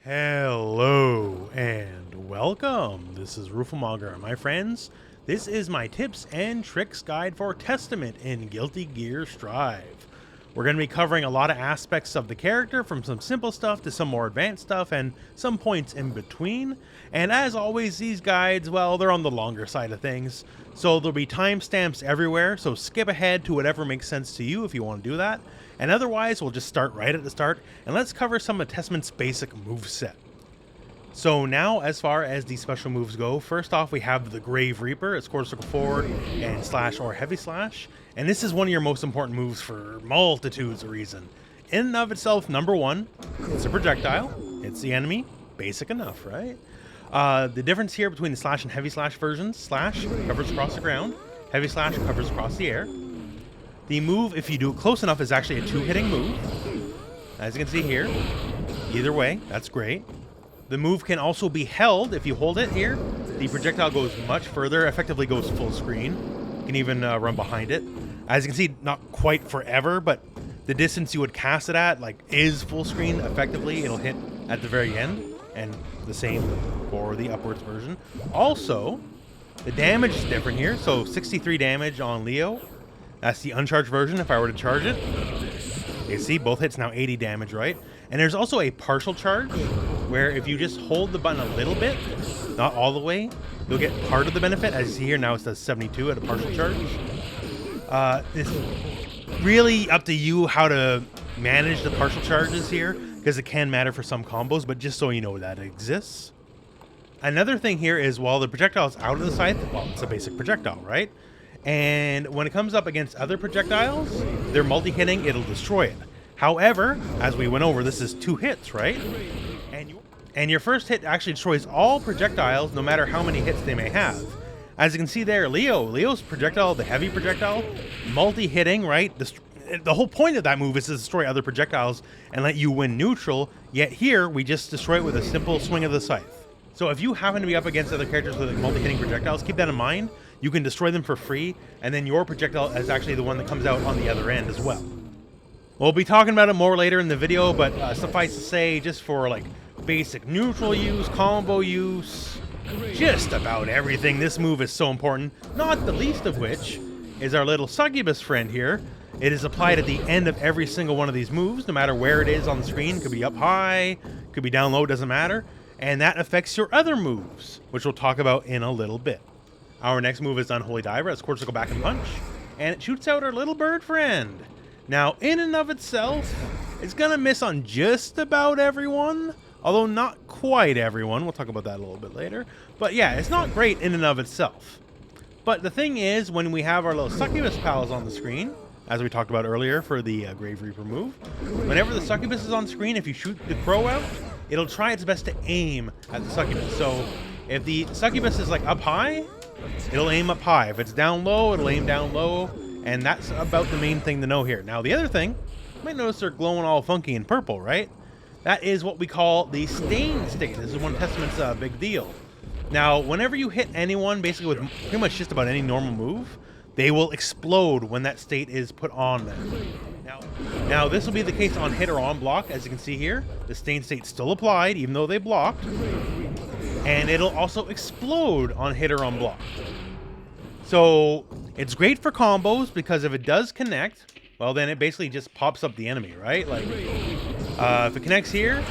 Hello and welcome. This is Rooflemonger, my friends. This is my tips and tricks guide for Testament in Guilty Gear Strive. We're going to be covering a lot of aspects of the character, from some simple stuff to some more advanced stuff and some points in between. And as always, these guides, well, they're on the longer side of things. So there'll be timestamps everywhere, so skip ahead to whatever makes sense to you if you want to do that. And otherwise, we'll just start right at the start, and let's cover some of Testament's basic moveset. So now, as far as the special moves go, first off we have the Grave Reaper. It's quarter circle forward and slash or heavy slash. And this is one of your most important moves for multitudes of reasons. In and of itself, number one, it's a projectile. It's the enemy. Basic enough, right? The difference here between the slash and heavy slash versions: slash covers across the ground, heavy slash covers across the air. The move, if you do it close enough, is actually a two-hitting move. As you can see here, either way, that's great. The move can also be held. If you hold it here, the projectile goes much further, effectively goes full screen. You can even run behind it. As you can see, not quite forever, but the distance you would cast it at is full screen. Effectively, it'll hit at the very end, and the same for the upwards version. Also, the damage is different here. So 63 damage on Leo. That's the uncharged version if I were to charge it. You see, both hits now 80 damage, right? And there's also a partial charge, where if you just hold the button a little bit, not all the way, you'll get part of the benefit. As you see here, now it does 72 at a partial charge. It's really up to you how to manage the partial charges here, because it can matter for some combos, but just so you know that it exists. Another thing here is, while the projectile is out of the scythe, well, it's a basic projectile, right? And when it comes up against other projectiles, they're multi-hitting, it'll destroy it. However, as we went over, this is two hits, right? And your first hit actually destroys all projectiles, no matter how many hits they may have. As you can see there, Leo's projectile, the heavy projectile, multi-hitting, right? The whole point of that move is to destroy other projectiles and let you win neutral, yet here, we just destroy it with a simple swing of the scythe. So if you happen to be up against other characters with multi-hitting projectiles, keep that in mind. You can destroy them for free, and then your projectile is actually the one that comes out on the other end as well. We'll be talking about it more later in the video, but suffice to say, just for basic neutral use, combo use, just about everything, this move is so important, not the least of which is our little succubus friend here. It is applied at the end of every single one of these moves, no matter where it is on the screen. It could be up high, could be down low, doesn't matter. And that affects your other moves, which we'll talk about in a little bit. Our next move is Unholy Diver. It's quarter circle back and punch, and it shoots out our little bird friend. Now, in and of itself, it's gonna miss on just about everyone, although not quite everyone. We'll talk about that a little bit later. But yeah, it's not great in and of itself. But the thing is, when we have our little succubus pals on the screen, as we talked about earlier for the Grave Reaper move, whenever the succubus is on screen, if you shoot the crow out, it'll try its best to aim at the succubus. So if the succubus is up high, it'll aim up high. If it's down low, it'll aim down low. And that's about the main thing to know here. Now, the other thing, you might notice they're glowing all funky and purple, right? That is what we call the stain state. This is one of Testament's big deal. Now, whenever you hit anyone, basically with pretty much just about any normal move, they will explode when that state is put on them. Now this will be the case on hit or on block. As you can see here, the stain state's still applied, even though they blocked. And it'll also explode on hit or on block. So it's great for combos, because if it does connect, well, then it basically just pops up the enemy, right? If it connects here,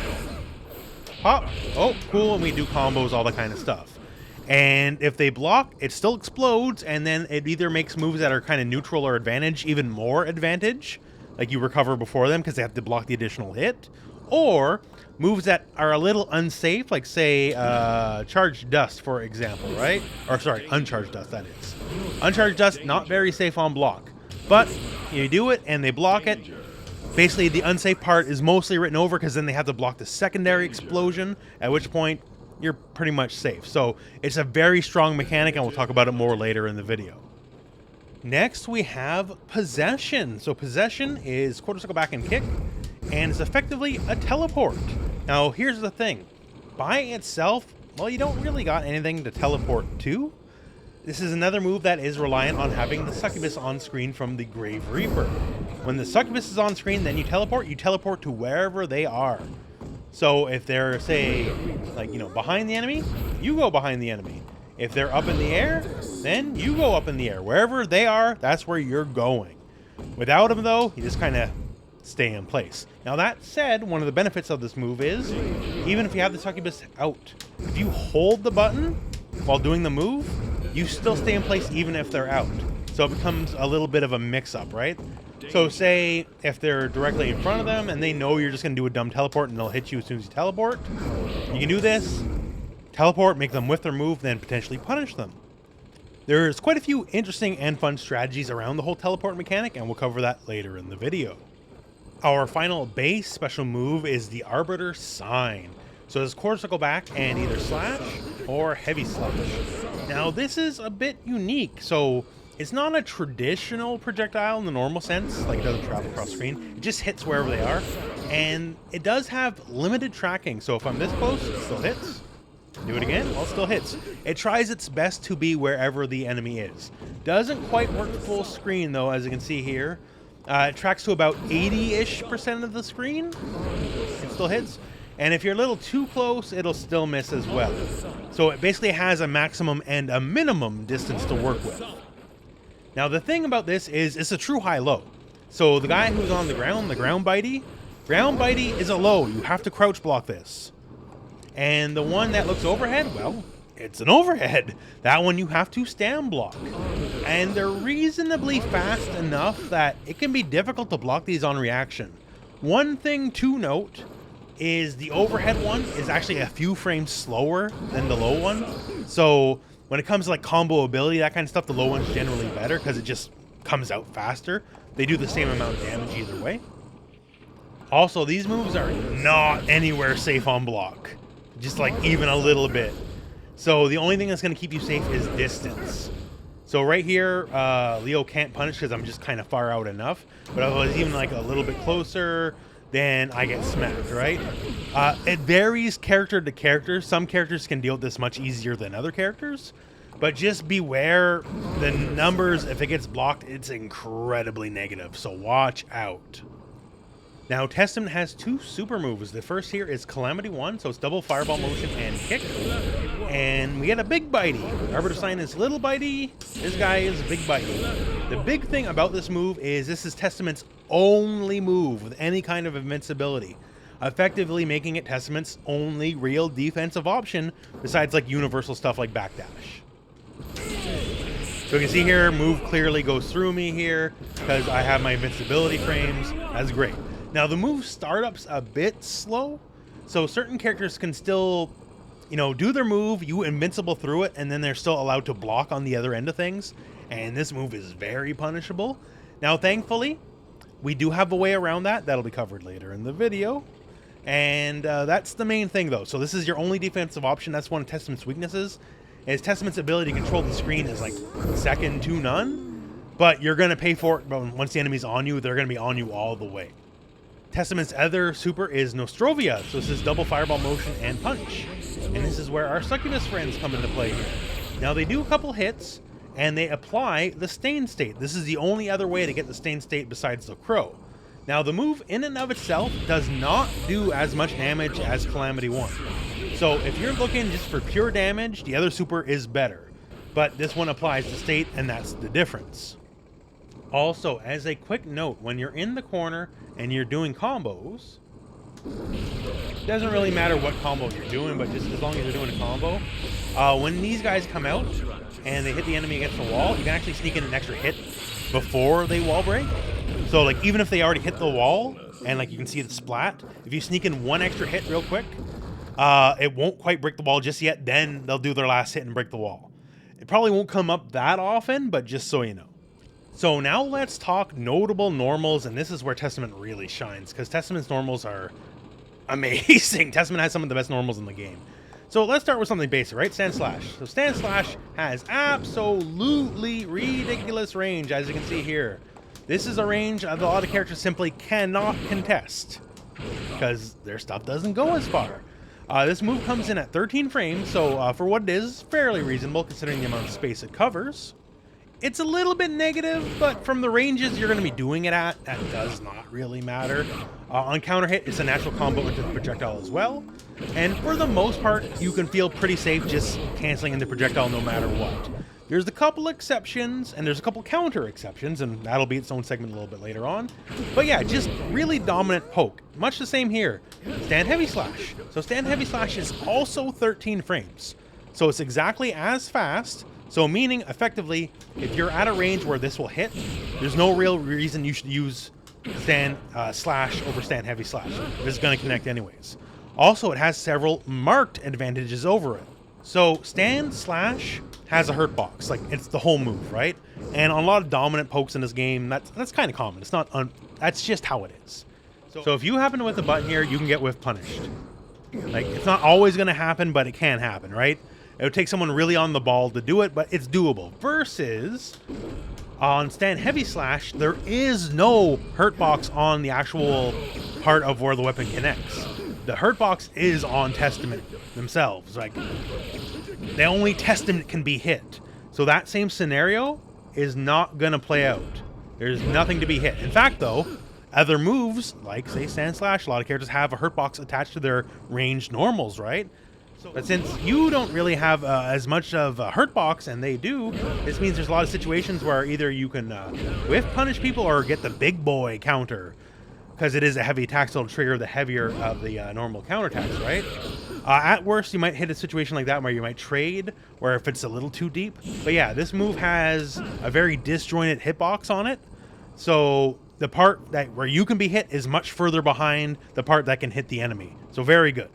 pop, oh, cool, and we do combos, all that kind of stuff. And if they block, it still explodes, and then it either makes moves that are kind of neutral or advantage even more advantage, like you recover before them because they have to block the additional hit, or moves that are a little unsafe, like say charged dust, for example, right? Or sorry, uncharged dust, that is. Uncharged dust, not very safe on block, but you do it and they block it. Basically, the unsafe part is mostly written over, because then they have to block the secondary explosion, at which point you're pretty much safe. So it's a very strong mechanic, and we'll talk about it more later in the video. Next, we have Possession. So Possession is quarter circle back and kick, and it's effectively a teleport. Now, here's the thing. By itself, well, you don't really got anything to teleport to. This is another move that is reliant on having the succubus on screen from the Grave Reaper. When the succubus is on screen, then you teleport to wherever they are. So if they're, say, like, behind the enemy, you go behind the enemy. If they're up in the air, then you go up in the air. Wherever they are, that's where you're going. Without them, though, you just kind of stay in place. Now, that said, one of the benefits of this move is, even if you have the succubus out, if you hold the button while doing the move, you still stay in place even if they're out. So it becomes a little bit of a mix-up, right? So say if they're directly in front of them and they know you're just going to do a dumb teleport and they'll hit you as soon as you teleport, you can do this, teleport, make them whiff their move, then potentially punish them. There's quite a few interesting and fun strategies around the whole teleport mechanic, and we'll cover that later in the video. Our final base special move is the Arbiter Sign. So this quarter circle back and either slash or heavy slash. Now this is a bit unique. So it's not a traditional projectile in the normal sense, like it doesn't travel across screen. It just hits wherever they are. And it does have limited tracking. So if I'm this close, it still hits. Do it again, well, it still hits. It tries its best to be wherever the enemy is. Doesn't quite work full screen though, as you can see here. It tracks to about 80-ish% of the screen. It still hits. And if you're a little too close, it'll still miss as well. So it basically has a maximum and a minimum distance to work with. Now the thing about this is it's a true high-low. So the guy who's on the ground bitey is a low. You have to crouch block this. And the one that looks overhead, well, it's an overhead. That one you have to stand block. And they're reasonably fast enough that it can be difficult to block these on reaction. One thing to note is the overhead one is actually a few frames slower than the low one. So when it comes to like combo ability, that kind of stuff, the low one's generally better because it just comes out faster. They do the same amount of damage either way. Also, these moves are not anywhere safe on block. Just like even a little bit. So the only thing that's going to keep you safe is distance. So right here, Leo can't punish because I'm just kind of far out enough. But if I was even like a little bit closer, then I get smacked, right? It varies character to character. Some characters can deal with this much easier than other characters. But just beware the numbers. If it gets blocked, it's incredibly negative. So watch out. Now, Testament has two super moves. The first here is Calamity 1, so it's double fireball motion and kick. And we get a big bitey. Arbiter Sign is little bitey. This guy is big bitey. The big thing about this move is this is Testament's only move with any kind of invincibility, effectively making it Testament's only real defensive option besides like universal stuff like backdash. So you can see here, move clearly goes through me here because I have my invincibility frames. That's great. Now, the move startup's a bit slow, so certain characters can still, do their move, you invincible through it, and then they're still allowed to block on the other end of things, and this move is very punishable. Now, thankfully, we do have a way around that. That'll be covered later in the video, and that's the main thing, though. So this is your only defensive option. That's one of Testament's weaknesses, is Testament's ability to control the screen is, like, second to none, but you're going to pay for it. But once the enemy's on you, they're going to be on you all the way. Testament's other super is Nostrovia, so this is double fireball motion and punch. And this is where our succubus friends come into play here. Now they do a couple hits, and they apply the stain state. This is the only other way to get the stain state besides the crow. Now the move in and of itself does not do as much damage as Calamity 1. So if you're looking just for pure damage, the other super is better. But this one applies the state, and that's the difference. Also, as a quick note, when you're in the corner and you're doing combos, it doesn't really matter what combo you're doing, but just as long as you're doing a combo, when these guys come out and they hit the enemy against the wall, you can actually sneak in an extra hit before they wall break. So like even if they already hit the wall and like you can see the splat, if you sneak in one extra hit real quick, it won't quite break the wall just yet. Then they'll do their last hit and break the wall. It probably won't come up that often, but just so you know. So now let's talk notable normals, and this is where Testament really shines, because Testament's normals are amazing. Testament has some of the best normals in the game. So let's start with something basic, right? Stand Slash. So Stand Slash has absolutely ridiculous range, as you can see here. This is a range that a lot of characters simply cannot contest, because their stuff doesn't go as far. This move comes in at 13 frames, so for what it is, fairly reasonable considering the amount of space it covers. It's a little bit negative, but from the ranges you're going to be doing it at, that does not really matter. On counter hit, it's a natural combo into the projectile as well. And for the most part, you can feel pretty safe just canceling in the projectile no matter what. There's a couple exceptions, and there's a couple counter exceptions, and that'll be its own segment a little bit later on. But yeah, just really dominant poke. Much the same here. Stand heavy slash. So stand heavy slash is also 13 frames. So it's exactly as fast. So meaning, effectively, if you're at a range where this will hit, there's no real reason you should use stand slash over stand heavy slash. It's going to connect anyways. Also, it has several marked advantages over it. So stand slash has a hurt box, like it's the whole move, right? And on a lot of dominant pokes in this game, that's kind of common. It's not that's just how it is. So if you happen to whiff the button here, you can get whiff punished. Like, it's not always going to happen, but it can happen, right? It would take someone really on the ball to do it, but it's doable. Versus on stand heavy slash, there is no hurt box on the actual part of where the weapon connects. The hurt box is on Testament themselves. Like, the only Testament can be hit. So that same scenario is not going to play out. There's nothing to be hit. In fact, though, other moves, like, say, stand slash, a lot of characters have a hurt box attached to their ranged normals, right? But since you don't really have as much of a hurt box, and they do, this means there's a lot of situations where either you can whiff punish people or get the big boy counter, because it is a heavy attack, so it'll trigger the heavier of the normal counterattacks, right? At worst, you might hit a situation like that where you might trade, or if it's a little too deep. But yeah, this move has a very disjointed hitbox on it, so the part that where you can be hit is much further behind the part that can hit the enemy. So very good.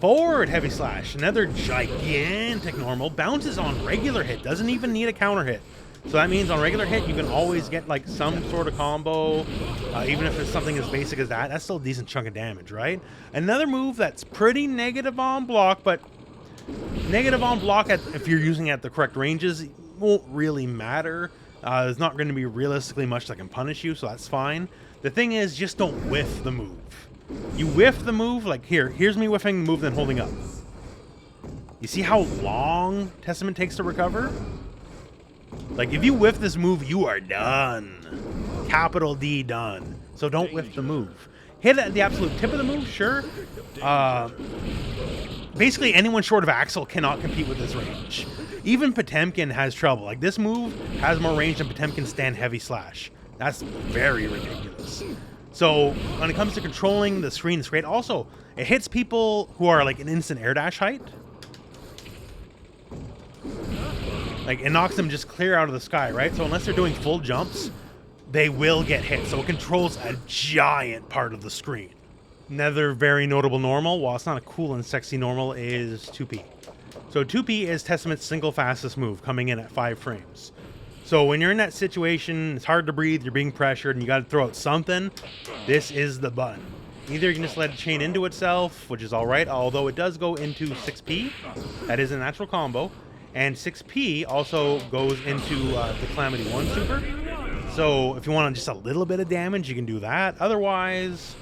Forward heavy slash, another gigantic normal, bounces on regular hit, doesn't even need a counter hit. So that means on regular hit, you can always get like some sort of combo, even if it's something as basic as that. That's still a decent chunk of damage, right? Another move that's pretty negative on block, but negative on block if you're using it at the correct ranges won't really matter. There's not going to be realistically much that can punish you, so that's fine. The thing is, just don't whiff the move. You whiff the move, like here's me whiffing the move, then holding up. You see how long Testament takes to recover? Like, if you whiff this move, you are done. Capital D, done. So don't whiff the move. Hit it at the absolute tip of the move, sure. Basically, anyone short of Axel cannot compete with this range. Even Potemkin has trouble. Like, this move has more range than Potemkin stand heavy slash. That's very ridiculous. So when it comes to controlling the screen, it's great. Also, it hits people who are like an instant air dash height. Like, it knocks them just clear out of the sky, right? So unless they're doing full jumps, they will get hit. So it controls a giant part of the screen. Another very notable normal, while it's not a cool and sexy normal, is 2P. So 2P is Testament's single fastest move, coming in at 5 frames. So when you're in that situation, it's hard to breathe, you're being pressured, and you got to throw out something, this is the button. Either you can just let it chain into itself, which is alright, although it does go into 6P. That is a natural combo. And 6P also goes into the Calamity 1 super. So if you want just a little bit of damage, you can do that. Otherwise,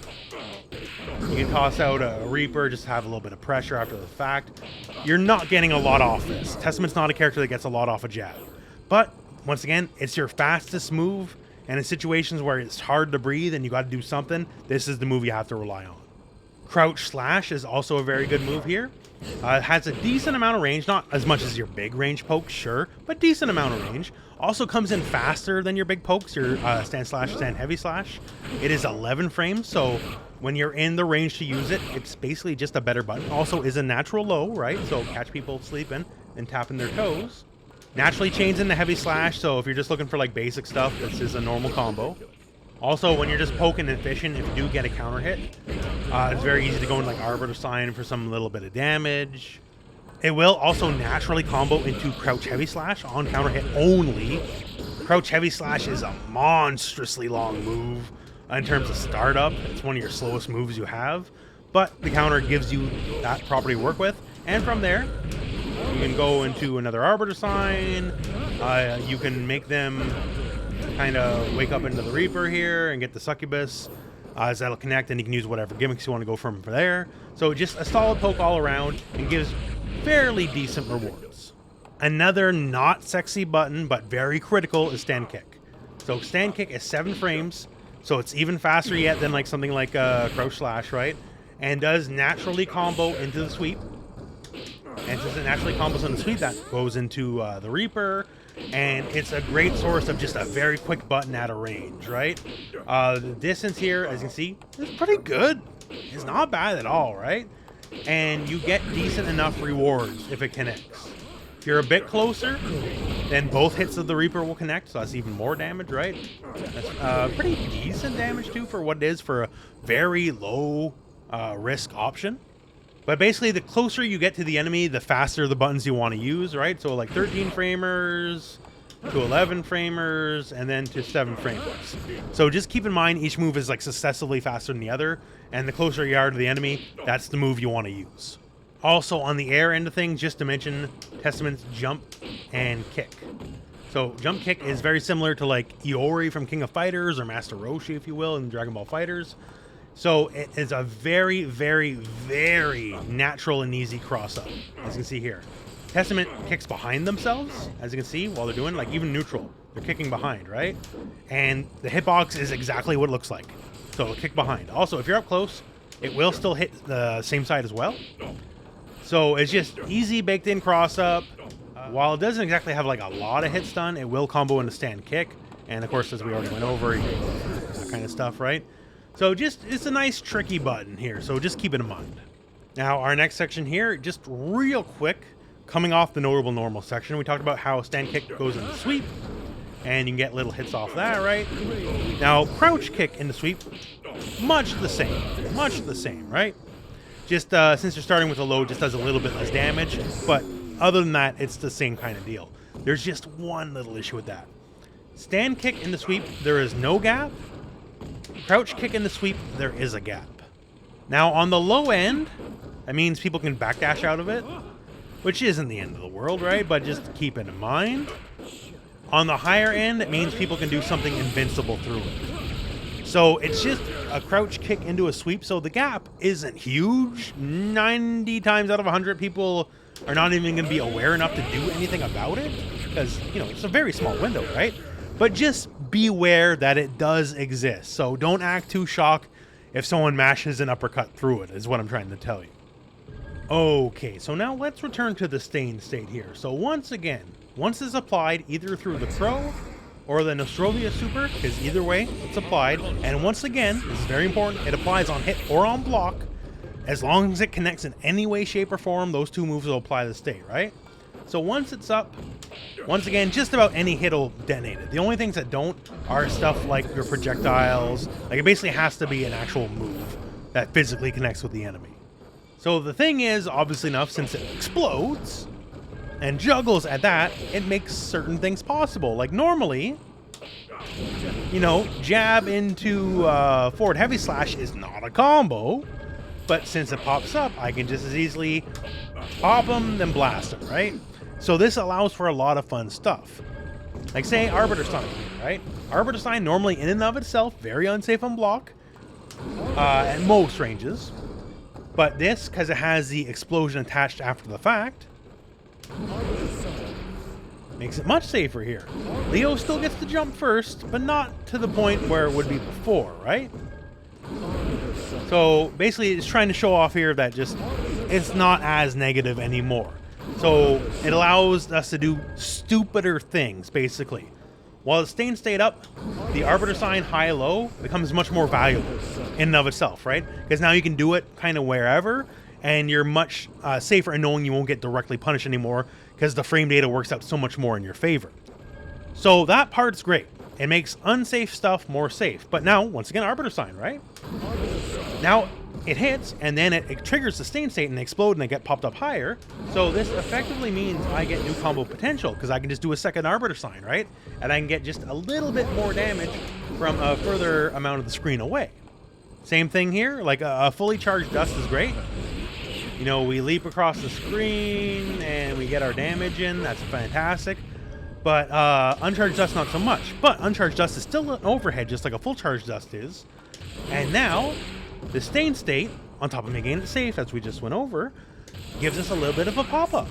you can toss out a Reaper, just have a little bit of pressure after the fact. You're not getting a lot off this. Testament's not a character that gets a lot off a jab. But once again, it's your fastest move, and in situations where it's hard to breathe and you got to do something, this is the move you have to rely on. Crouch slash is also a very good move here. It has a decent amount of range, not as much as your big range pokes, sure, but decent amount of range. Also comes in faster than your big pokes, your stand slash, stand heavy slash. It is 11 frames, so when you're in the range to use it, it's basically just a better button. Also is a natural low, right? So catch people sleeping and tapping their toes. Naturally chains in the heavy slash, so if you're just looking for like basic stuff, this is a normal combo. Also, when you're just poking and fishing, if you do get a counter hit, it's very easy to go in like Arbiter Sign for some little bit of damage. It will also naturally combo into Crouch Heavy Slash on counter hit only. Crouch Heavy Slash is a monstrously long move in terms of startup. It's one of your slowest moves you have, but the counter gives you that property to work with. And from there, you can go into another Arbiter Sign. You can make them kind of wake up into the Reaper here and get the Succubus, as that'll connect, and you can use whatever gimmicks you want to go from there. So just a solid poke all around and gives fairly decent rewards. Another not sexy button, but very critical, is stand kick. So stand kick is 7 frames, so it's even faster yet than like something like crouch slash, right? And does naturally combo into the sweep. And since it naturally combos in the sweep, that goes into the Reaper, and it's a great source of just a very quick button at a range, right? The distance here, as you can see, is pretty good. It's not bad at all, right? And you get decent enough rewards if it connects. If you're a bit closer, then both hits of the Reaper will connect, so that's even more damage, right? That's pretty decent damage, too, for what it is for a very low risk option. But basically, the closer you get to the enemy, the faster the buttons you want to use, right? So like 13 framers to 11 framers, and then to 7 framers. So just keep in mind, each move is like successively faster than the other, and the closer you are to the enemy, that's the move you want to use. Also, on the air end of things, just to mention Testament's jump and kick. So jump kick is very similar to like Iori from King of Fighters, or Master Roshi, if you will, in Dragon Ball FighterZ. So it is a very, very, very natural and easy cross-up, as you can see here. Testament kicks behind themselves, as you can see, while they're doing, like, even neutral. They're kicking behind, right? And the hitbox is exactly what it looks like. So kick behind. Also, if you're up close, it will still hit the same side as well. So it's just easy baked-in cross-up. While it doesn't exactly have, like, a lot of hits done, it will combo into stand kick. And, of course, as we already went over, that kind of stuff, right? So just, it's a nice tricky button here, so just keep it in mind. Now, our next section here, just real quick, coming off the notable normal section, we talked about how stand kick goes in the sweep, and you can get little hits off that, right? Now, crouch kick in the sweep, much the same, right? Just since you're starting with a low, just does a little bit less damage, but other than that, it's the same kind of deal. There's just one little issue with that. Stand kick in the sweep, there is no gap. Crouch kick in the sweep, there is a gap. Now, on the low end, that means people can backdash out of it, which isn't the end of the world, right? But just keep it in mind. On the higher end, it means people can do something invincible through it. So it's just a crouch kick into a sweep, so the gap isn't huge. 90 times out of 100 people are not even going to be aware enough to do anything about it, because, you know, it's a very small window, right? But just beware that it does exist. So don't act too shocked if someone mashes an uppercut through it, is what I'm trying to tell you. Okay, so now let's return to the stain state here. So once again, once it's applied either through the Crow or the Nostrovia Super, because either way, it's applied. And once again, this is very important, it applies on hit or on block. As long as it connects in any way, shape, or form, those two moves will apply the state, right? So once it's up, once again, just about any hit will detonate it. The only things that don't are stuff like your projectiles. Like, it basically has to be an actual move that physically connects with the enemy. So the thing is, obviously enough, since it explodes and juggles at that, it makes certain things possible. Like normally, you know, jab into forward heavy slash is not a combo, but since it pops up, I can just as easily pop them, then blast them, right? So this allows for a lot of fun stuff. Like say Arbiter Sign, right? Arbiter Sign normally in and of itself, very unsafe on block at most ranges. But this, because it has the explosion attached after the fact, makes it much safer here. Leo still gets to jump first, but not to the point where it would be before, right? So basically it's trying to show off here that just it's not as negative anymore. So it allows us to do stupider things, basically. While the stain stayed up, the Arbiter Sign high-low becomes much more valuable in and of itself, right? Because now you can do it kind of wherever, and you're much safer in knowing you won't get directly punished anymore because the frame data works out so much more in your favor. So that part's great. It makes unsafe stuff more safe. But now, once again, Arbiter Sign, right? Now, it hits, and then it triggers the stain state and they explode and they get popped up higher. So this effectively means I get new combo potential because I can just do a second Arbiter Sign, right? And I can get just a little bit more damage from a further amount of the screen away. Same thing here, like a fully charged dust is great. You know, we leap across the screen and we get our damage in, that's fantastic. But uncharged dust, not so much. But uncharged dust is still an overhead, just like a full charged dust is. And now, the stain state, on top of making it safe, as we just went over, gives us a little bit of a pop-up.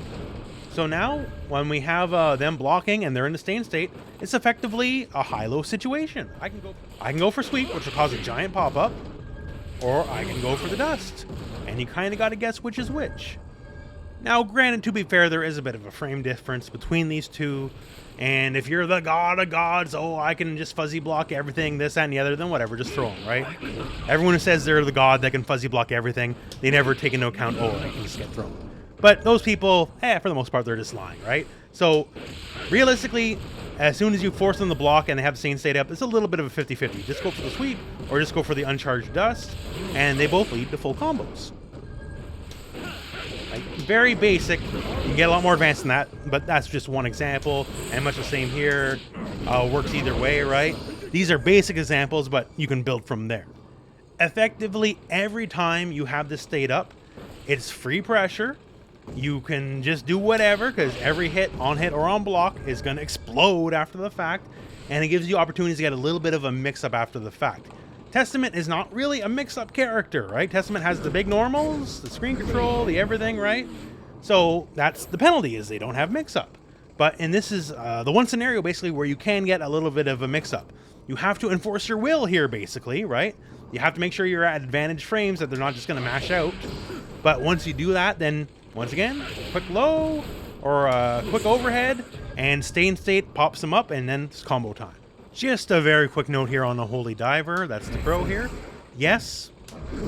So now, when we have them blocking and they're in the staying state, it's effectively a high-low situation. I can go for sweep, which will cause a giant pop-up, or I can go for the dust, and you kind of got to guess which is which. Now, granted, to be fair, there is a bit of a frame difference between these two, and if you're the god of gods, oh, I can just fuzzy block everything, this, that, and the other, then whatever, just throw them, right? Everyone who says they're the god that can fuzzy block everything, they never take into account, oh, I can just get thrown. But those people, for the most part, they're just lying, right? So, realistically, as soon as you force them to block and they have the same state up, it's a little bit of a 50-50. Just go for the sweep, or just go for the uncharged dust, and they both lead to full combos. Like, very basic. You can get a lot more advanced than that, but that's just one example, and much the same here. Works either way, right? These are basic examples, but you can build from there. Effectively, every time you have this state up, it's free pressure. You can just do whatever, because every hit, on hit, or on block is going to explode after the fact, and it gives you opportunities to get a little bit of a mix-up after the fact. Testament is not really a mix-up character, right? Testament has the big normals, the screen control, the everything, right? So that's the penalty, is they don't have mix-up. And this is the one scenario, basically, where you can get a little bit of a mix-up. You have to enforce your will here, basically, right? You have to make sure you're at advantage frames, that they're not just going to mash out. But once you do that, then once again, quick low or quick overhead, and stay in state pops them up, and then it's combo time. Just a very quick note here on the Holy Diver. That's the crow here. Yes,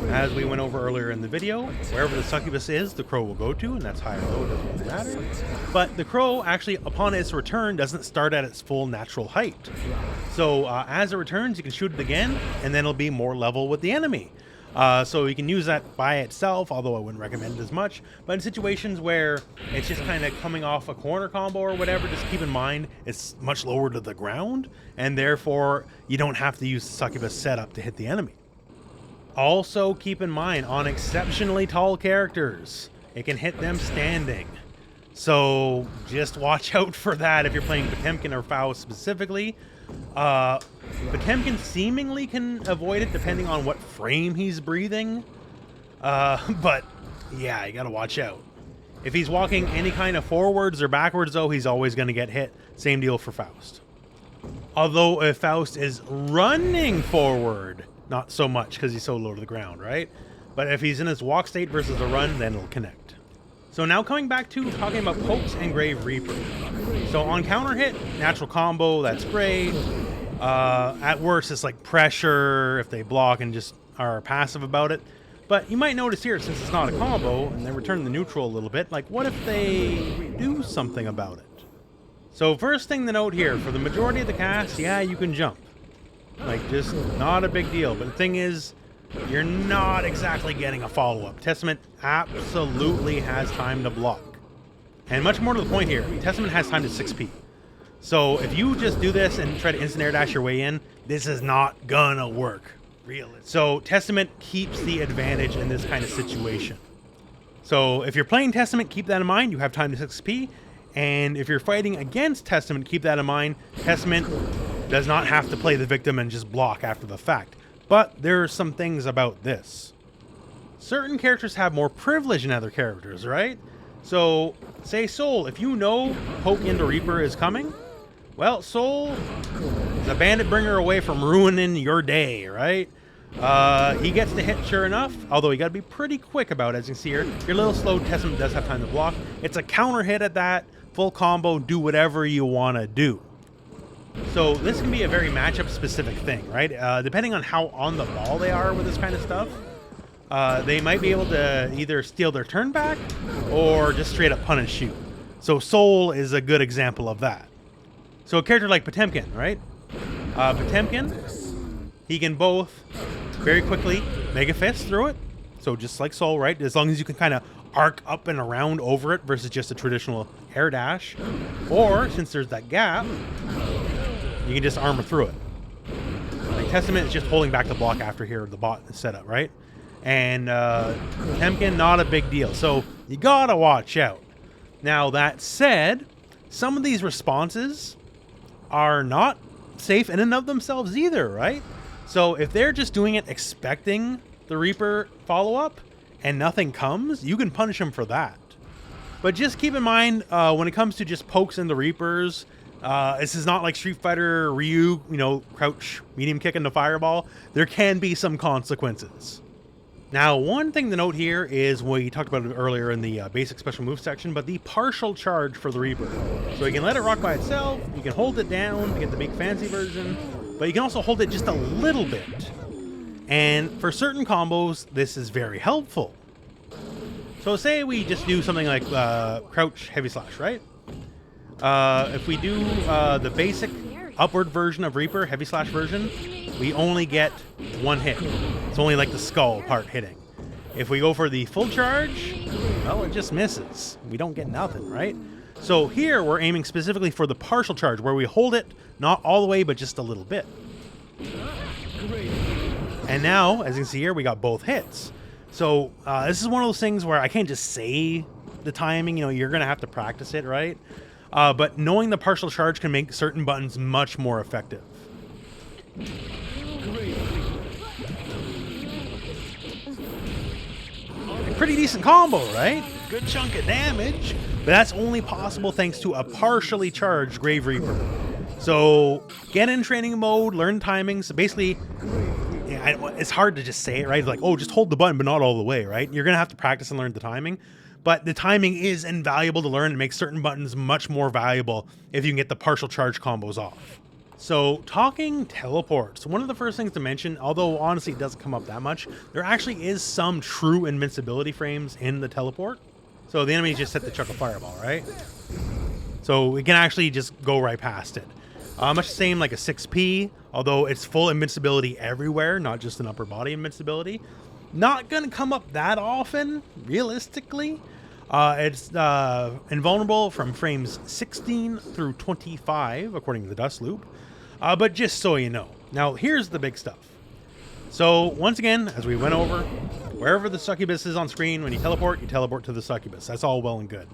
as we went over earlier in the video, wherever the succubus is, the crow will go to, and that's high or low, doesn't really matter. But the crow, actually, upon its return, doesn't start at its full natural height. So as it returns, you can shoot it again, and then it'll be more level with the enemy. So you can use that by itself, although I wouldn't recommend it as much. But in situations where it's just kind of coming off a corner combo or whatever, just keep in mind it's much lower to the ground, and therefore you don't have to use the succubus setup to hit the enemy. Also keep in mind, on exceptionally tall characters, it can hit them standing. So just watch out for that if you're playing Potemkin or Faust specifically. Potemkin seemingly can avoid it depending on what frame he's breathing. But yeah, you gotta watch out. If he's walking any kind of forwards or backwards, though, he's always going to get hit. Same deal for Faust. Although if Faust is running forward, not so much because he's so low to the ground, right? But if he's in his walk state versus a run, then it'll connect. So now coming back to talking about Pokes and Grave Reaper. So on counter hit, natural combo, that's great. At worst, it's like pressure if they block and just are passive about it. But you might notice here, since it's not a combo, and they return the neutral a little bit, like what if they do something about it? So first thing to note here, for the majority of the cast, yeah, you can jump. Like, just not a big deal. But the thing is, you're not exactly getting a follow-up. Testament absolutely has time to block. And much more to the point here, Testament has time to 6p. So if you just do this and try to instant air dash your way in, this is not gonna work. Really. So Testament keeps the advantage in this kind of situation. So if you're playing Testament, keep that in mind. You have time to 6p. And if you're fighting against Testament, keep that in mind. Testament does not have to play the victim and just block after the fact. But there are some things about this. Certain characters have more privilege than other characters, right? So, say Soul, if you know Poke into Reaper is coming, well, Soul is a bandit bringer away from ruining your day, right? He gets to hit, sure enough, although you gotta be pretty quick about it, as you can see here. You're a little slow, Testament does have time to block. It's a counter hit at that, full combo, do whatever you wanna do. So this can be a very matchup specific thing, right? Depending on how on the ball they are with this kind of stuff, they might be able to either steal their turn back or just straight up punish shoot. So Soul is a good example of that. So a character like Potemkin, right? Potemkin, he can both very quickly Mega Fist through it. So just like Soul, right? As long as you can kind of arc up and around over it versus just a traditional air dash. Or, since there's that gap, you can just armor through it. Like Testament is just holding back the block after here, the bot is set up, right? And Potemkin, not a big deal. So you gotta watch out. Now that said, some of these responses are not safe in and of themselves either, right? So if they're just doing it expecting the Reaper follow-up and nothing comes, you can punish them for that. But just keep in mind, when it comes to just pokes into Reapers, this is not like Street Fighter Ryu, you know, crouch, medium kick into Fireball. There can be some consequences. Now, one thing to note here is we talked about it earlier in the basic special move section, but the partial charge for the Reaper. So you can let it rock by itself, you can hold it down to get the big fancy version, but you can also hold it just a little bit. And for certain combos, this is very helpful. So say we just do something like crouch heavy slash, right? If we do the basic upward version of Reaper, heavy slash version, we only get one hit. It's only like the skull part hitting. If we go for the full charge, well, it just misses. We don't get nothing, right? So here we're aiming specifically for the partial charge, where we hold it not all the way, but just a little bit. And now, as you can see here, we got both hits. So this is one of those things where I can't just say the timing. You know, you're going to have to practice it, right? But knowing the partial charge can make certain buttons much more effective. A pretty decent combo, right? Good chunk of damage. But that's only possible thanks to a partially charged Grave Reaper. So get in training mode, learn timings. Basically, it's hard to just say it, right? Like, oh, just hold the button, but not all the way, right? You're going to have to practice and learn the timing. But the timing is invaluable to learn and makes certain buttons much more valuable if you can get the partial charge combos off. So talking teleports, one of the first things to mention, although honestly it doesn't come up that much, there actually is some true invincibility frames in the teleport. So the enemy just set the chuck a fireball, right? So we can actually just go right past it. Much the same like a 6P, although it's full invincibility everywhere, not just an upper body invincibility. Not going to come up that often, realistically. It's invulnerable from frames 16 through 25, according to the Dust Loop. But just so you know. Now, here's the big stuff. So, once again, as we went over, wherever the succubus is on screen, when you teleport to the succubus. That's all well and good.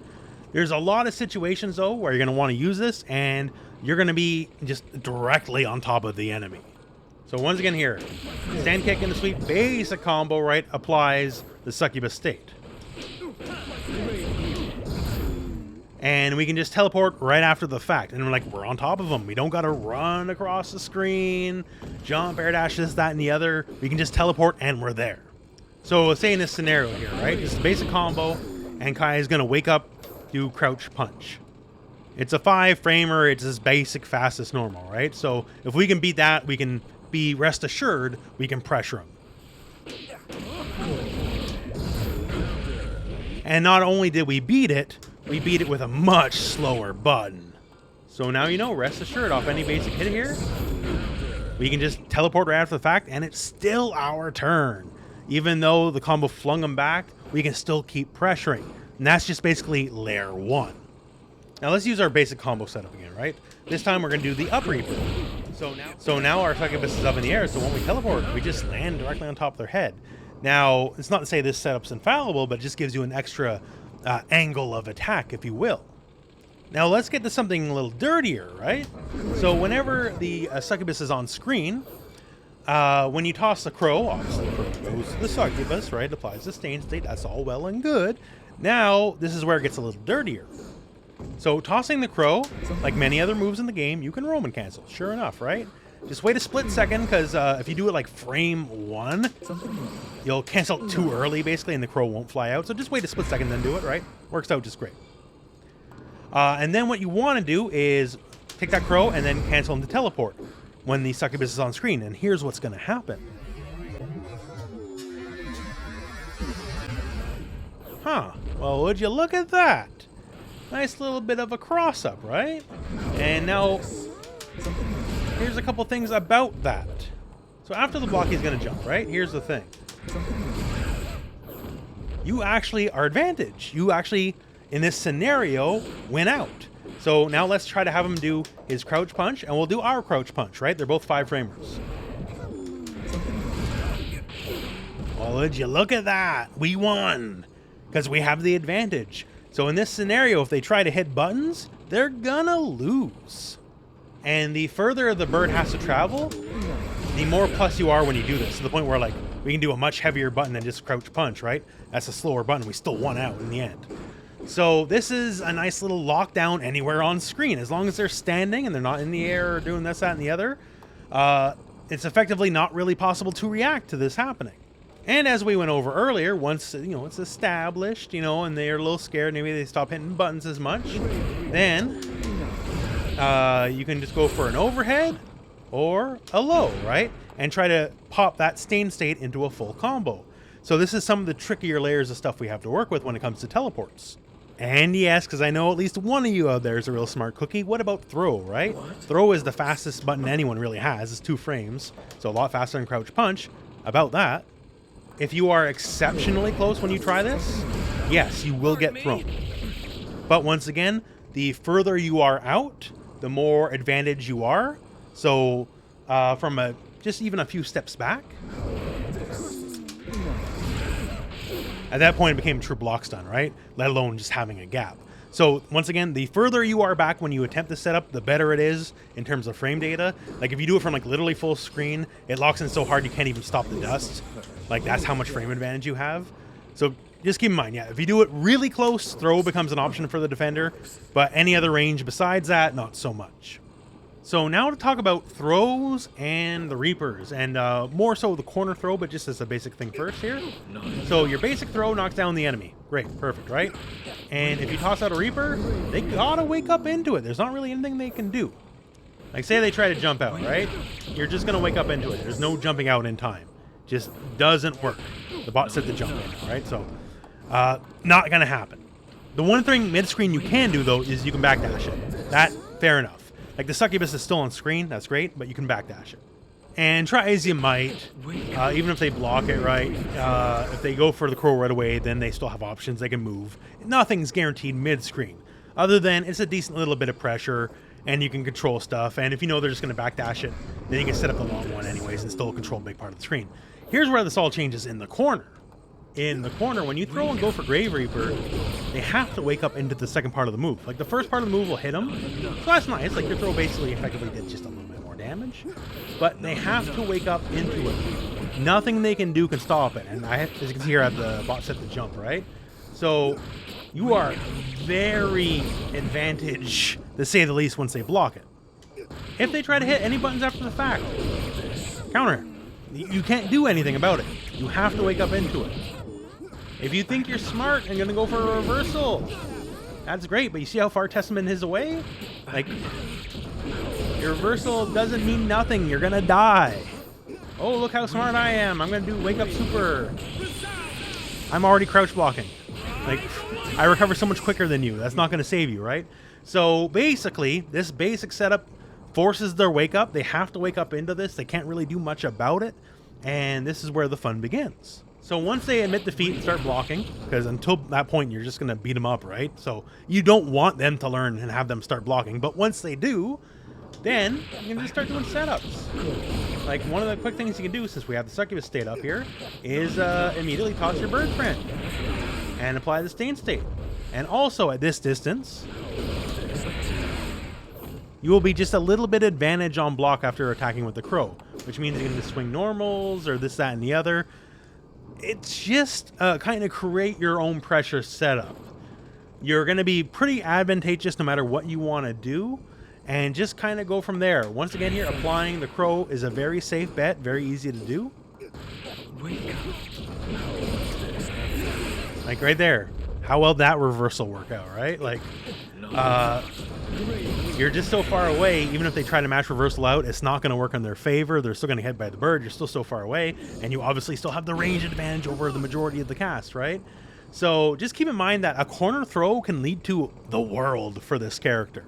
There's a lot of situations, though, where you're going to want to use this, and you're going to be just directly on top of the enemy. So once again here, stand kick into sweep, basic combo, right, applies the succubus state. And we can just teleport right after the fact. And we're on top of them. We don't got to run across the screen, jump, air dash, this, that, and the other. We can just teleport and we're there. So let's say in this scenario here, right, this is a basic combo, and Kai is going to wake up, do crouch punch. It's a 5-framer, it's as basic, fast as normal, right? So if we can beat that, we can be rest assured we can pressure him. And not only did we beat it with a much slower button. So now you know, rest assured, off any basic hit here, we can just teleport right after the fact, and it's still our turn. Even though the combo flung him back, we can still keep pressuring. And that's just basically layer 1. Now let's use our basic combo setup again, right? This time we're going to do the up Reaper. So now our succubus is up in the air, so when we teleport, we just land directly on top of their head. Now, it's not to say this setup's infallible, but it just gives you an extra angle of attack, if you will. Now let's get to something a little dirtier, right? So whenever the succubus is on screen, when you toss the crow, obviously the crow goes to the succubus, right? Applies the stain state, that's all well and good. Now, this is where it gets a little dirtier. So tossing the crow, like many other moves in the game, you can Roman cancel. Sure enough, right? Just wait a split second, because if you do it like frame 1, you'll cancel too early, basically, and the crow won't fly out. So just wait a split second, then do it, right? Works out just great. And then what you want to do is take that crow and then cancel into teleport when the succubus is on screen. And here's what's going to happen. Huh. Well, would you look at that? Nice little bit of a cross-up, right? And now, here's a couple things about that. So after the block, he's going to jump, right? Here's the thing. You actually are advantage. You actually, in this scenario, win out. So now let's try to have him do his crouch punch, and we'll do our crouch punch, right? They're both 5-framers. Oh, would you look at that? We won, because we have the advantage. So in this scenario, if they try to hit buttons, they're gonna lose. And the further the bird has to travel, the more plus you are when you do this, to the point where, like, we can do a much heavier button than just crouch punch, right? That's a slower button. We still won out in the end. So this is a nice little lockdown anywhere on screen. As long as they're standing and they're not in the air or doing this, that, and the other, it's effectively not really possible to react to this happening. And as we went over earlier, once, it's established, and they're a little scared, maybe they stop hitting buttons as much, then you can just go for an overhead or a low, right? And try to pop that stain state into a full combo. So this is some of the trickier layers of stuff we have to work with when it comes to teleports. And yes, because I know at least one of you out there is a real smart cookie, what about throw, right? Throw is the fastest button anyone really has. It's 2 frames, so a lot faster than crouch punch. About that. If you are exceptionally close when you try this, yes, you will get thrown. But once again, the further you are out, the more advantage you are. So from just even a few steps back, at that point it became true block stun, right? Let alone just having a gap. So once again, the further you are back when you attempt the setup, the better it is in terms of frame data. Like if you do it from like literally full screen, it locks in so hard you can't even stop the dust. Like that's how much frame advantage you have. So just keep in mind, yeah, if you do it really close, throw becomes an option for the defender, but any other range besides that, not so much. So now to talk about throws and the Reapers, and more so the corner throw, but just as a basic thing first here. So your basic throw knocks down the enemy. Great, perfect, right? And if you toss out a Reaper, they gotta wake up into it. There's not really anything they can do. Like say they try to jump out, right? You're just gonna wake up into it. There's no jumping out in time. Just doesn't work. The bot set the jump in, right? So not gonna happen. The one thing mid-screen you can do though is you can backdash it. That, fair enough. Like the succubus is still on screen, that's great, but you can backdash it. And try as you might, even if they block it right, if they go for the crow right away, then they still have options, they can move. Nothing's guaranteed mid-screen, other than it's a decent little bit of pressure, and you can control stuff, and if you know they're just going to backdash it, then you can set up the long one anyways and still control a big part of the screen. Here's where this all changes in the corner. In the corner, when you throw and go for Grave Reaper, they have to wake up into the second part of the move. Like the first part of the move will hit them, so that's nice. Like your throw basically effectively did just a little bit more damage, but they have to wake up into it. Nothing they can do can stop it. And as you can see here, I have the bot set the jump, right? So you are very advantaged, to say the least, once they block it. If they try to hit any buttons after the fact, counter. You can't do anything about it. You have to wake up into it. If you think you're smart and gonna go for a reversal, that's great, but you see how far Testament is away? Like, your reversal doesn't mean nothing. You're gonna die. Oh, look how smart I am. I'm gonna do wake up super. I'm already crouch blocking. Like, I recover so much quicker than you. That's not gonna save you, right? So basically, this basic setup forces their wake up. They have to wake up into this. They can't really do much about it. And this is where the fun begins. So once they admit defeat and start blocking, because until that point you're just going to beat them up, right? So you don't want them to learn and have them start blocking. But once they do, then you can just start doing setups. Like one of the quick things you can do, since we have the succubus state up here, is immediately toss your bird friend and apply the stain state. And also at this distance, you will be just a little bit advantage on block after attacking with the crow, which means you can just swing normals or this, that, and the other. It's just kind of create your own pressure setup. You're going to be pretty advantageous no matter what you want to do, and just kind of go from there. Once again here, applying the crow is a very safe bet, very easy to do. Like right there. How well that reversal work out, right? Like, you're just so far away, even if they try to match reversal out, it's not going to work in their favor. They're still going to get hit by the bird. You're still so far away, and you obviously still have the range advantage over the majority of the cast, right? So just keep in mind that a corner throw can lead to the world for this character.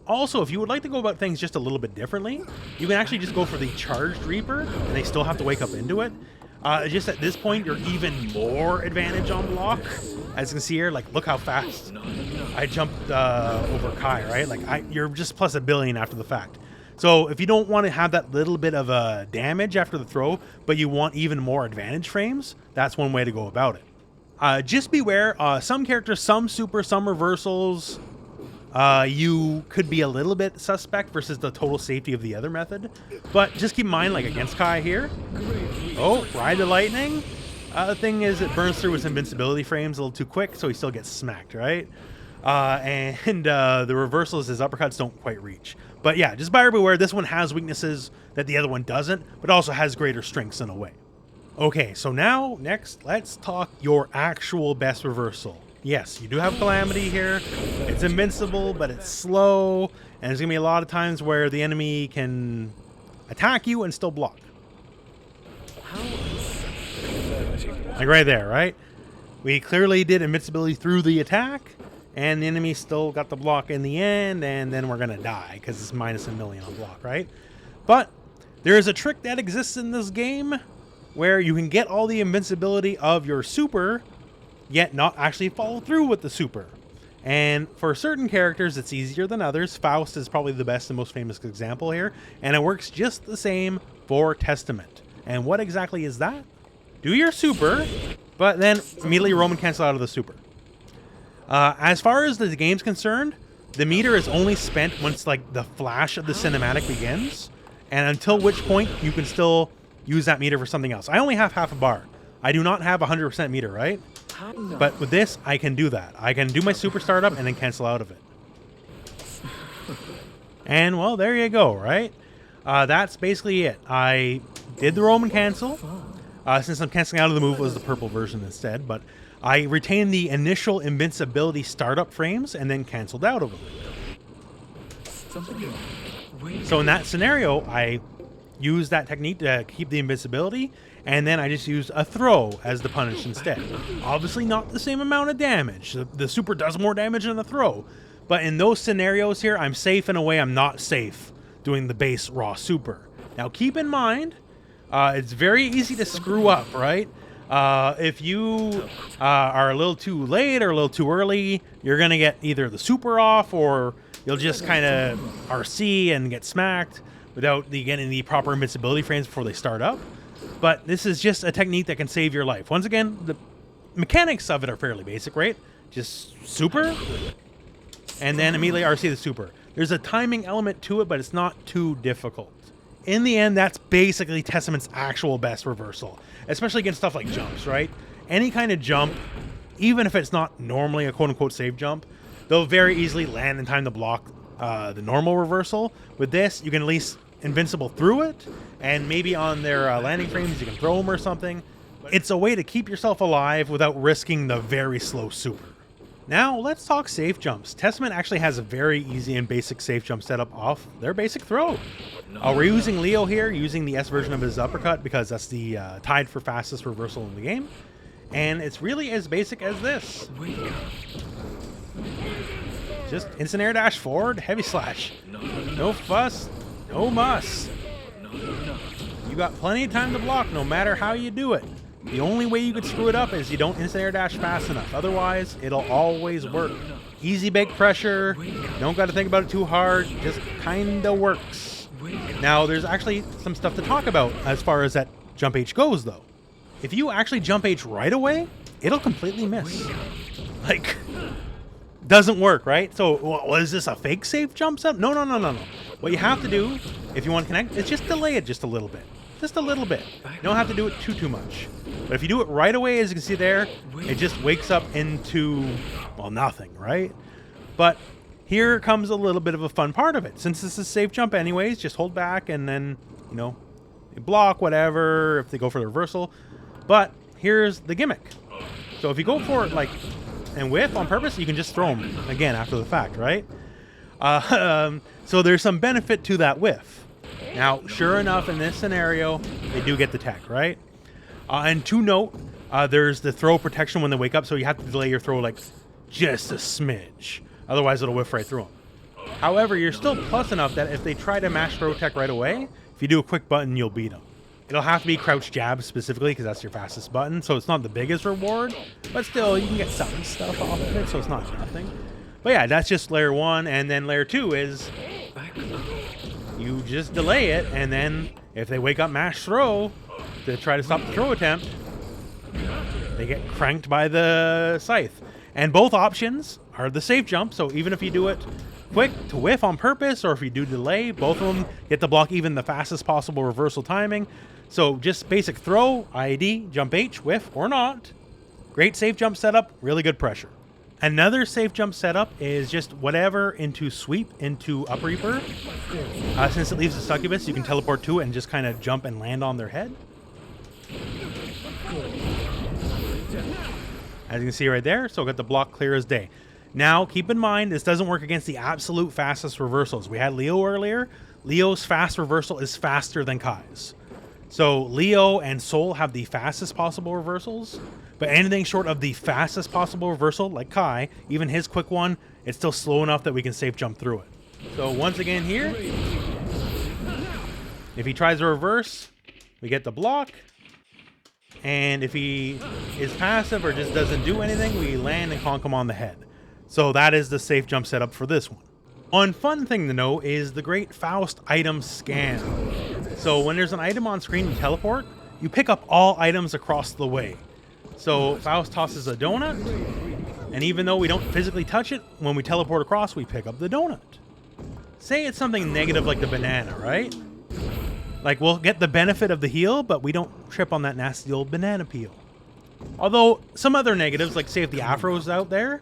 Also, if you would like to go about things just a little bit differently, you can actually just go for the charged Reaper, and they still have to wake up into it. Just at this point, you're even more advantage on block. As you can see here, like, look how fast I jumped over Kai, right? Like, you're just plus a billion after the fact. So if you don't want to have that little bit of damage after the throw, but you want even more advantage frames, that's one way to go about it. Just beware, some characters, some super, some reversals, you could be a little bit suspect versus the total safety of the other method. But just keep in mind, like against Kai here, oh, ride the lightning, The thing is, it burns through his invincibility frames a little too quick, so he still gets smacked, right? The reversals, his uppercuts don't quite reach. But yeah, just buyer beware, this one has weaknesses that the other one doesn't, but also has greater strengths in a way. Okay, so now, next, let's talk your actual best reversal. Yes, you do have Calamity here. It's invincible, but it's slow, and there's going to be a lot of times where the enemy can attack you and still block. Like right there, right? We clearly did invincibility through the attack, and the enemy still got the block in the end, and then we're going to die because it's minus a million on block, right? But there is a trick that exists in this game where you can get all the invincibility of your super, yet not actually follow through with the super. And for certain characters, it's easier than others. Faust is probably the best and most famous example here, and it works just the same for Testament. And what exactly is that? Do your super, but then immediately Roman cancel out of the super. As far as the game's concerned, the meter is only spent once like the flash of the cinematic begins, and until which point you can still use that meter for something else. I only have half a bar. I do not have 100% meter, right? But with this, I can do that. I can do my super startup and then cancel out of it. And well, there you go, right? That's basically it. I did the Roman cancel. Since I'm canceling out of the move, it was the purple version instead, but I retained the initial invincibility startup frames and then canceled out of them. So in that scenario, I use that technique to keep the invincibility, and then I just use a throw as the punish instead. Obviously not the same amount of damage. The super does more damage than the throw, but in those scenarios here, I'm safe in a way I'm not safe doing the base raw super. Now keep in mind, it's very easy to screw up, right? If you are a little too late or a little too early, you're going to get either the super off or you'll just kind of RC and get smacked without getting the proper invincibility frames before they start up. But this is just a technique that can save your life. Once again, the mechanics of it are fairly basic, right? Just super, and then immediately RC the super. There's a timing element to it, but it's not too difficult. In the end, that's basically Testament's actual best reversal, especially against stuff like jumps, right? Any kind of jump, even if it's not normally a quote-unquote safe jump, they'll very easily land in time to block the normal reversal. With this, you can at least invincible through it, and maybe on their landing frames, you can throw them or something. It's a way to keep yourself alive without risking the very slow super. Now, let's talk safe jumps. Testament actually has a very easy and basic safe jump setup off their basic throw. We're using Leo here, using the S version of his uppercut because that's the tied for fastest reversal in the game. And it's really as basic as this. Just instant air dash forward, heavy slash. No fuss, no muss. You got plenty of time to block no matter how you do it. The only way you could screw it up is you don't instant air dash fast enough. Otherwise, it'll always work. Easy bake pressure. Don't got to think about it too hard. Just kinda works. Now, there's actually some stuff to talk about as far as that jump H goes, though. If you actually jump H right away, it'll completely miss. Like, doesn't work, right? So, was this a fake safe jump set? No. What you have to do, if you want to connect, is just delay it just a little bit. Just a little bit. You don't have to do it too much. But if you do it right away, as you can see there, it just wakes up into, well, nothing, right? But here comes a little bit of a fun part of it. Since this is safe jump anyways, just hold back and then, you know, block whatever if they go for the reversal. But here's the gimmick. So if you go for it, like, and whiff on purpose, you can just throw them again after the fact, right? So there's some benefit to that whiff. Now, sure enough, in this scenario, they do get the tech, right? And to note, there's the throw protection when they wake up, so you have to delay your throw like just a smidge. Otherwise, it'll whiff right through them. However, you're still plus enough that if they try to mash throw tech right away, if you do a quick button, you'll beat them. It'll have to be crouch jab specifically because that's your fastest button, so it's not the biggest reward, but still, you can get some stuff off of it, so it's not nothing. But yeah, that's just layer 1, and then layer 2 is you just delay it, and then if they wake up mash throw to try to stop the throw attempt, they get cranked by the scythe. And both options are the safe jump, so even if you do it quick to whiff on purpose, or if you do delay, both of them get to block even the fastest possible reversal timing. So just basic throw, IED, jump H, whiff, or not. Great safe jump setup, really good pressure. Another safe jump setup is just whatever into sweep into Up Reaper. Since it leaves a succubus, you can teleport to it and just kind of jump and land on their head. As you can see right there, so got the block clear as day. Now, keep in mind, this doesn't work against the absolute fastest reversals. We had Leo earlier. Leo's fast reversal is faster than Kai's. So Leo and Soul have the fastest possible reversals, but anything short of the fastest possible reversal, like Kai, even his quick one, it's still slow enough that we can safe jump through it. So once again here, if he tries to reverse, we get the block. And if he is passive or just doesn't do anything, we land and conk him on the head. So that is the safe jump setup for this one. One fun thing to know is the great Faust item scan. So when there's an item on screen you teleport, you pick up all items across the way. So Faust tosses a donut, and even though we don't physically touch it, when we teleport across, we pick up the donut. Say it's something negative like the banana, right? Like, we'll get the benefit of the heal, but we don't trip on that nasty old banana peel. Although, some other negatives, like say if the afro's out there,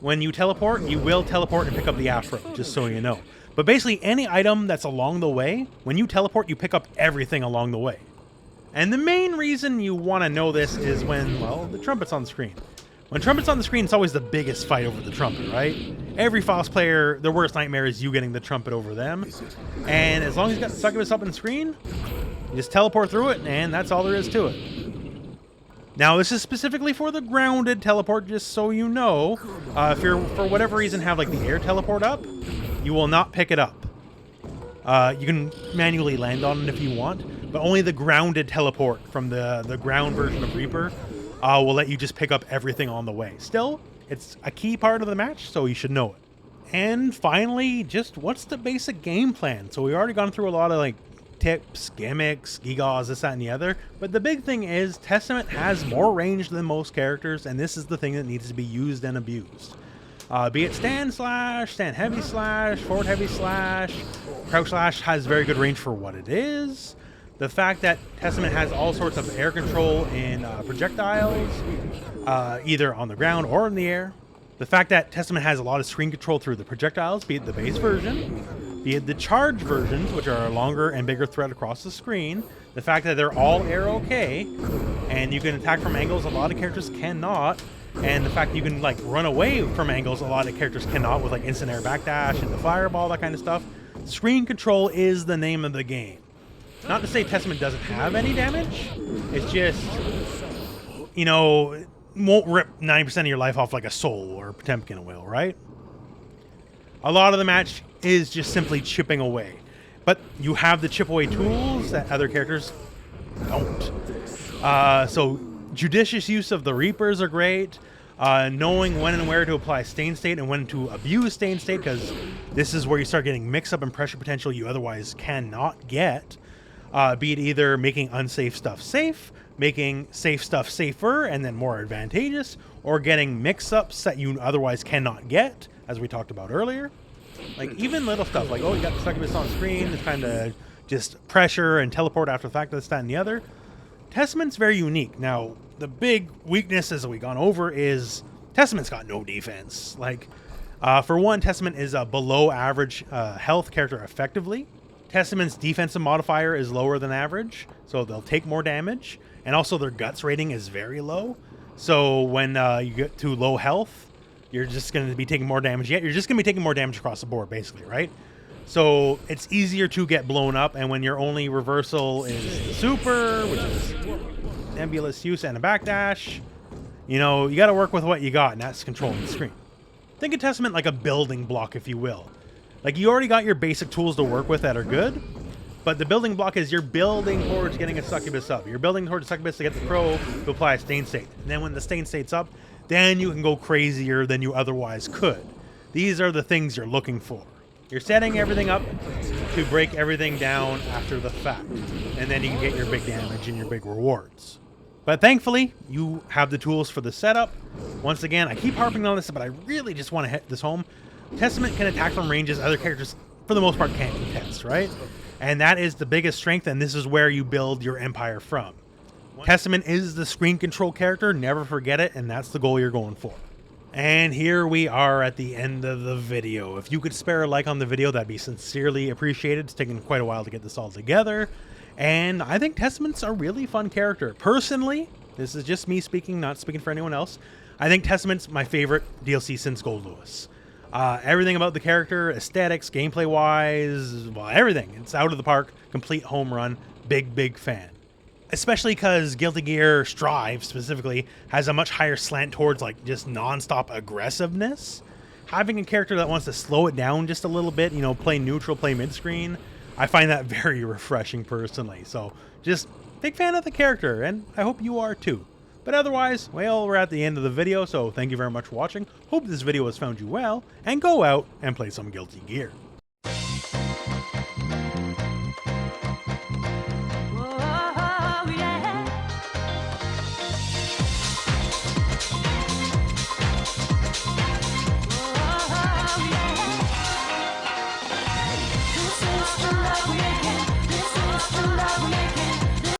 when you teleport, you will teleport and pick up the afro, just so you know. But basically, any item that's along the way, when you teleport, you pick up everything along the way. And the main reason you want to know this is when, well, the trumpet's on the screen. When trumpet's on the screen, it's always the biggest fight over the trumpet, right? Every Faust player, their worst nightmare is you getting the trumpet over them. And as long as you got the succubus up on the screen, you just teleport through it, and that's all there is to it. Now, this is specifically for the grounded teleport, just so you know. If you're, for whatever reason, have like the air teleport up, you will not pick it up. You can manually land on it if you want, but only the grounded teleport from the ground version of Reaper will let you just pick up everything on the way. Still, it's a key part of the match, so you should know it. And finally, just what's the basic game plan? So we've already gone through a lot of like tips, gimmicks, gigas, this, that, and the other. But the big thing is Testament has more range than most characters, and this is the thing that needs to be used and abused. Be it stand slash, stand heavy slash, forward heavy slash, crouch slash has very good range for what it is. The fact that Testament has all sorts of air control in projectiles, either on the ground or in the air. The fact that Testament has a lot of screen control through the projectiles, be it the base version, be it the charge versions, which are a longer and bigger thread across the screen. The fact that they're all air okay, and you can attack from angles a lot of characters cannot. And the fact that you can like run away from angles a lot of characters cannot with like instant air backdash and the fireball, that kind of stuff. Screen control is the name of the game. Not to say Testament doesn't have any damage. It's just, you know, it won't rip 90% of your life off like a Soul or Potemkin will, right? A lot of the match is just simply chipping away. But you have the chip away tools that other characters don't. So judicious use of the Reapers are great. Knowing when and where to apply Stain State and when to abuse Stain State, because this is where you start getting mix-up and pressure potential you otherwise cannot get. Be it either making unsafe stuff safe, making safe stuff safer and then more advantageous, or getting mix-ups that you otherwise cannot get, as we talked about earlier. Like, even little stuff like, oh, you got the succubus on screen, it's kind of just pressure and teleport after the fact, this, that, and the other. Testament's very unique. Now, the big weakness, as we've gone over, is Testament's got no defense. Like, for one, Testament is a below-average health character effectively. Testament's defensive modifier is lower than average, so they'll take more damage. And also their guts rating is very low. So when you get to low health, you're just going to be taking more damage. You're just going to be taking more damage across the board, basically, right? So it's easier to get blown up, and when your only reversal is the super, which is nebulous use and a backdash, you know, you got to work with what you got, and that's controlling the screen. Think of Testament like a building block, if you will. Like, you already got your basic tools to work with that are good, but the building block is you're building towards getting a succubus up. You're building towards a succubus to get the crow to apply a Stain State. And then when the Stain State's up, then you can go crazier than you otherwise could. These are the things you're looking for. You're setting everything up to break everything down after the fact. And then you can get your big damage and your big rewards. But thankfully, you have the tools for the setup. Once again, I keep harping on this, but I really just want to hit this home. Testament can attack from ranges other characters, for the most part, can't contest, right? And that is the biggest strength, and this is where you build your empire from. Testament is the screen control character, never forget it, and that's the goal you're going for. And here we are at the end of the video. If you could spare a like on the video, that'd be sincerely appreciated. It's taken quite a while to get this all together. And I think Testament's a really fun character. Personally, this is just me speaking, not speaking for anyone else. I think Testament's my favorite DLC since Gold Lewis. Everything about the character, aesthetics, gameplay-wise, well, everything. It's out of the park, complete home run, big fan. Especially because Guilty Gear Strive, specifically, has a much higher slant towards, like, just non-stop aggressiveness. Having a character that wants to slow it down just a little bit, you know, play neutral, play mid-screen, I find that very refreshing personally. So, just big fan of the character, and I hope you are too. But otherwise, well, we're at the end of the video, so thank you very much for watching. Hope this video has found you well, and go out and play some Guilty Gear.